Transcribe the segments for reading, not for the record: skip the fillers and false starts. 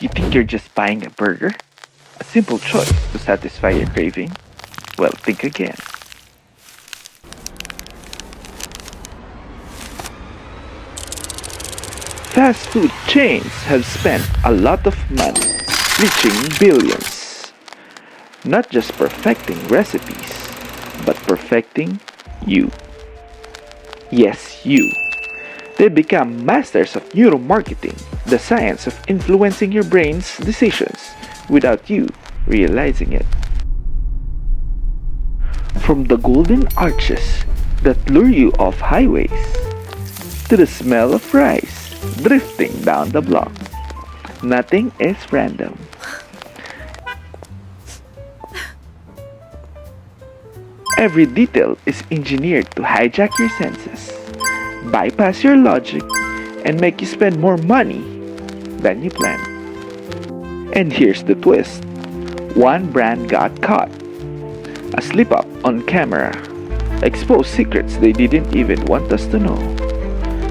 You think you're just buying a burger? A simple choice to satisfy your craving? Well, think again. Fast food chains have spent a lot of money, reaching billions. Not just perfecting recipes, but perfecting you. Yes, you. They become masters of neuromarketing, the science of influencing your brain's decisions without you realizing it. From the golden arches that lure you off highways, to the smell of rice drifting down the block, nothing is random. Every detail is engineered to hijack your senses, bypass your logic, and make you spend more money than you planned. And here's the twist. One brand got caught. A slip-up on camera exposed secrets they didn't even want us to know.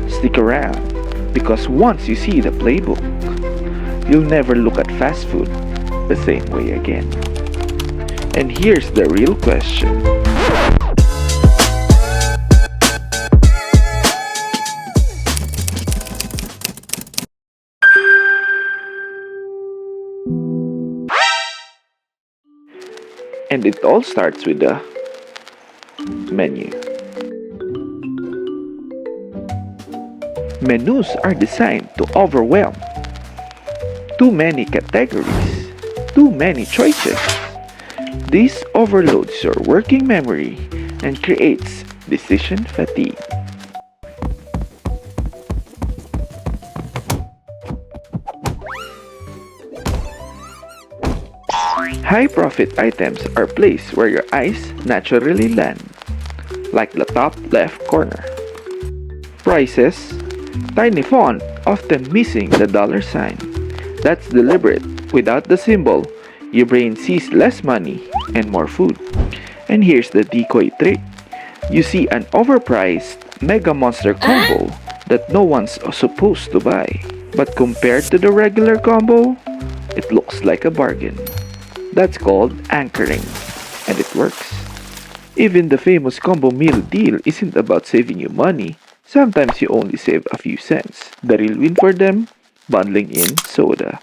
Stick around, because once you see the playbook, you'll never look at fast food the same way again. And here's the real question. And it all starts with the menu. Menus are designed to overwhelm. Too many categories, too many choices. This overloads your working memory and creates decision fatigue. High-profit items are placed where your eyes naturally land, like the top left corner. Prices, tiny font, often missing the dollar sign. That's deliberate. Without the symbol, your brain sees less money and more food. And here's the decoy trick. You see an overpriced mega monster combo that no one's supposed to buy. But compared to the regular combo, it looks like a bargain. That's called anchoring, and it works. Even the famous combo meal deal isn't about saving you money. Sometimes you only save a few cents. The real win for them? Bundling in soda.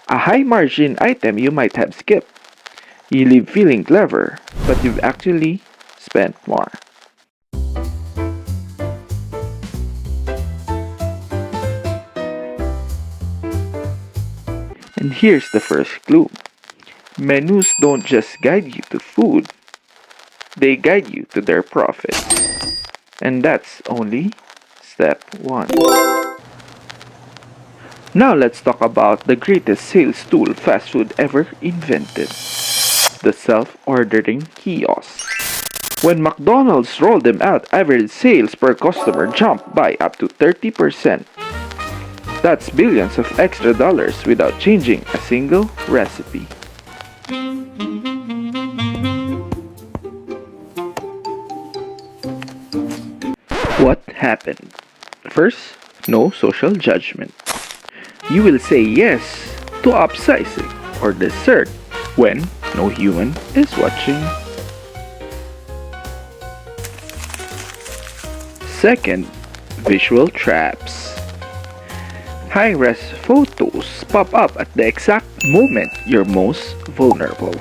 A high margin item you might have skipped. You leave feeling clever, but you've actually spent more. And here's the first clue. Menus don't just guide you to food, they guide you to their profits. And that's only step 1. Now let's talk about the greatest sales tool fast food ever invented. The self-ordering kiosk. When McDonald's rolled them out, average sales per customer jumped by up to 30%. That's billions of extra dollars without changing a single recipe. What happened? First, no social judgment. You will say yes to upsizing or dessert when no human is watching. Second, visual traps. High-res photos pop up at the exact moment you're most vulnerable.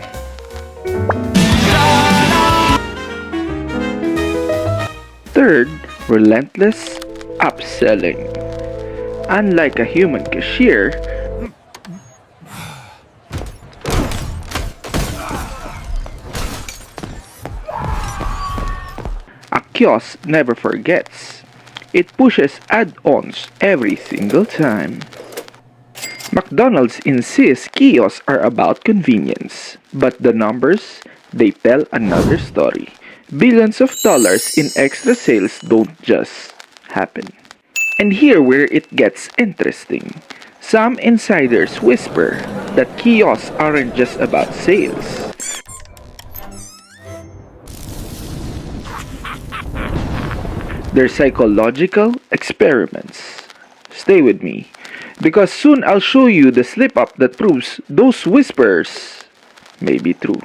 Third, relentless upselling. Unlike a human cashier, a kiosk never forgets. It pushes add-ons every single time. McDonald's insists kiosks are about convenience, but the numbers, they tell another story. Billions of dollars in extra sales don't just happen. And here where it gets interesting. Some insiders whisper that kiosks aren't just about sales. They're psychological experiments. Stay with me. Because soon I'll show you the slip-up that proves those whispers may be true.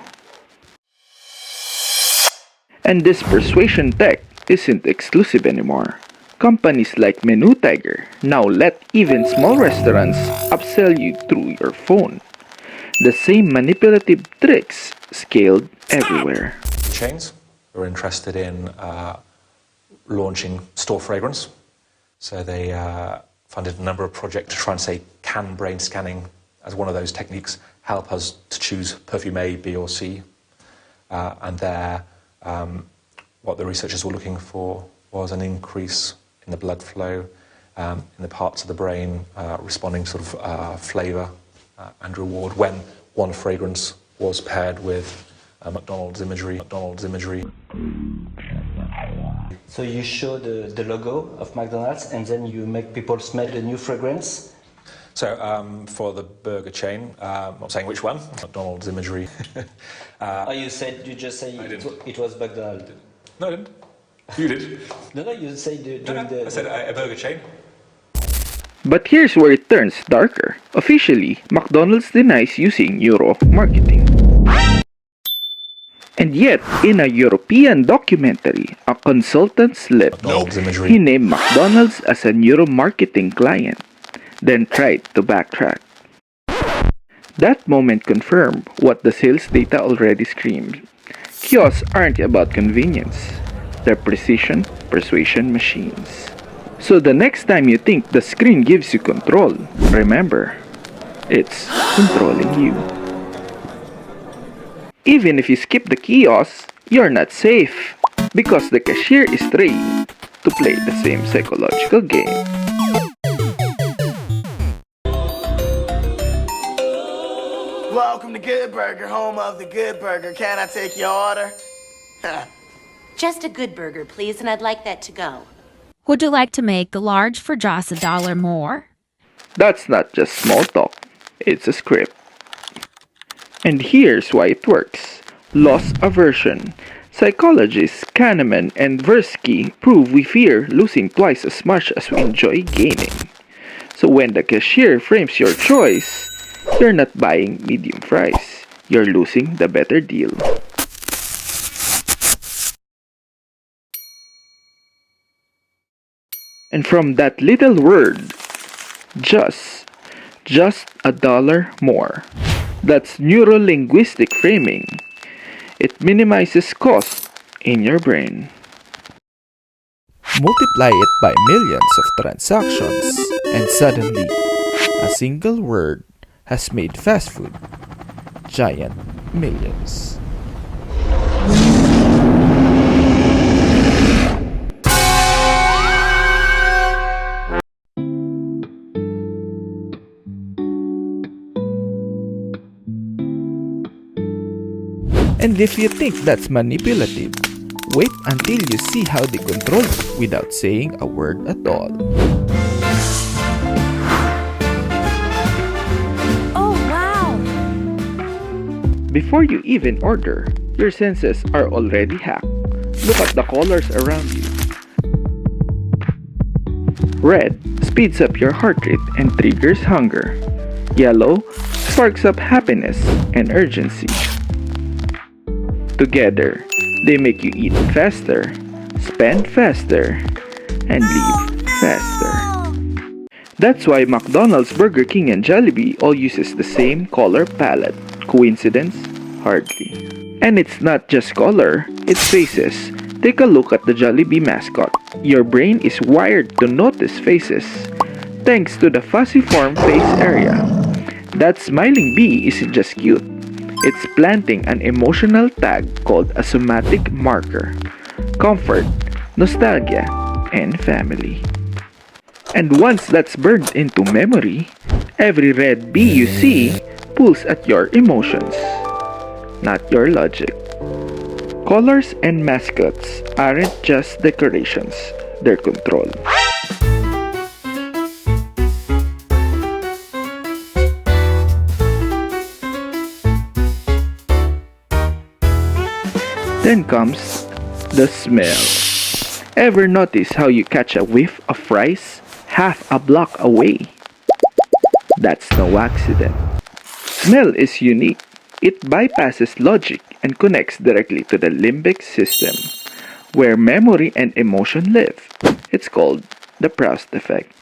And this persuasion tech isn't exclusive anymore. Companies like Menu Tiger now let even small restaurants upsell you through your phone. The same manipulative tricks scaled everywhere. Chains were interested in launching store fragrance. So they funded a number of projects to try and say, can brain scanning as one of those techniques help us to choose perfume A, B or C? And there, what the researchers were looking for was an increase in the blood flow in the parts of the brain responding sort of flavour and reward when one fragrance was paired with McDonald's imagery. So you show the logo of McDonald's and then you make people smell the new fragrance? So for the burger chain, I'm not saying which one, McDonald's imagery. You just said it was McDonald's. No, I didn't. You did. No, you said during the... I said a burger chain. But here's where it turns darker. Officially, McDonald's denies using neuromarketing. And yet, in a European documentary, a consultant slipped. He named McDonald's as a neuromarketing client, then tried to backtrack. That moment confirmed what the sales data already screamed. Kiosks aren't about convenience. They're precision persuasion machines. So the next time you think the screen gives you control, remember, it's controlling you. Even if you skip the kiosk, you're not safe because the cashier is trained to play the same psychological game. Welcome to Good Burger, home of the Good Burger. Can I take your order? Just a good burger, please, and I'd like that to go. Would you like to make the large for just $1 more? That's not just small talk, it's a script. And here's why it works. Loss aversion. Psychologists Kahneman and Tversky prove we fear losing twice as much as we enjoy gaining. So when the cashier frames your choice, you're not buying medium fries. You're losing the better deal. And from that little word, just $1 more. That's neuro-linguistic framing. It minimizes cost in your brain. Multiply it by millions of transactions, and suddenly, a single word has made fast food giant millions. And if you think that's manipulative, wait until you see how they control you without saying a word at all. Oh, wow! Before you even order, your senses are already hacked. Look at the colors around you. Red speeds up your heart rate and triggers hunger. Yellow sparks up happiness and urgency. Together, they make you eat faster, spend faster, and leave faster. That's why McDonald's, Burger King, and Jollibee all uses the same color palette. Coincidence? Hardly. And it's not just color, it's faces. Take a look at the Jollibee mascot. Your brain is wired to notice faces, thanks to the fusiform face area. That smiling bee isn't just cute. It's planting an emotional tag called a somatic marker. Comfort, nostalgia, and family. And once that's burned into memory, every red bee you see pulls at your emotions, not your logic. Colors and mascots aren't just decorations, they're control. Then comes the smell. Ever notice how you catch a whiff of fries half a block away? That's no accident. Smell is unique. It bypasses logic and connects directly to the limbic system, where memory and emotion live. It's called the Proust Effect.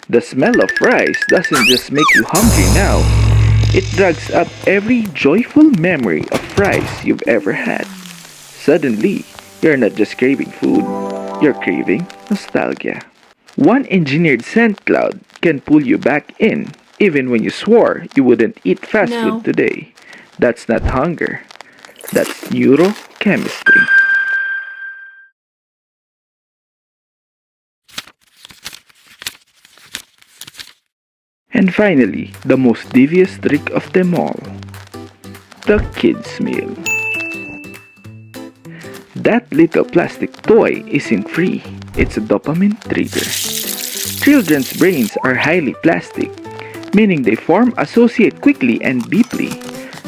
The smell of rice doesn't just make you hungry now, it drags up every joyful memory of rice you've ever had. Suddenly, you're not just craving food, you're craving nostalgia. One engineered scent cloud can pull you back in, even when you swore you wouldn't eat fast food today. That's not hunger, that's neurochemistry. And finally, the most devious trick of them all, the kids' meal. That little plastic toy isn't free, it's a dopamine trigger. Children's brains are highly plastic, meaning they form, associate quickly and deeply.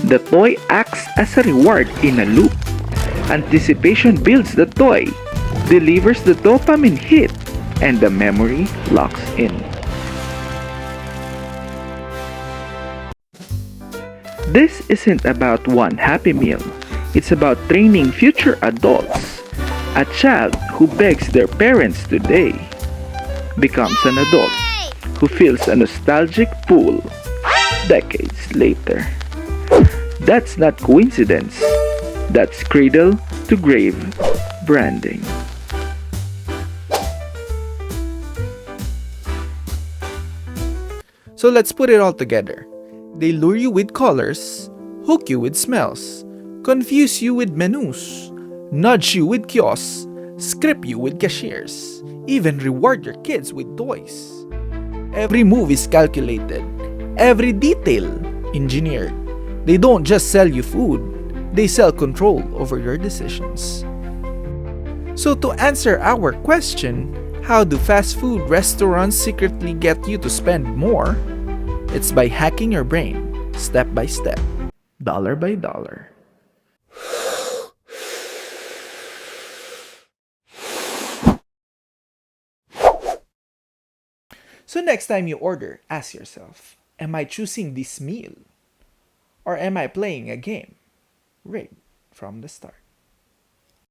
The toy acts as a reward in a loop. Anticipation builds the toy, delivers the dopamine hit, and the memory locks in. This isn't about one happy meal. It's about training future adults. A child who begs their parents today becomes an adult who feels a nostalgic pull decades later. That's not coincidence. That's cradle to grave branding. So let's put it all together. They lure you with colors, hook you with smells, confuse you with menus, nudge you with kiosks, script you with cashiers, even reward your kids with toys. Every move is calculated, every detail engineered. They don't just sell you food, they sell control over your decisions. So to answer our question, how do fast food restaurants secretly get you to spend more? It's by hacking your brain, step by step, dollar by dollar. So next time you order, ask yourself, am I choosing this meal? Or am I playing a game rigged from the start?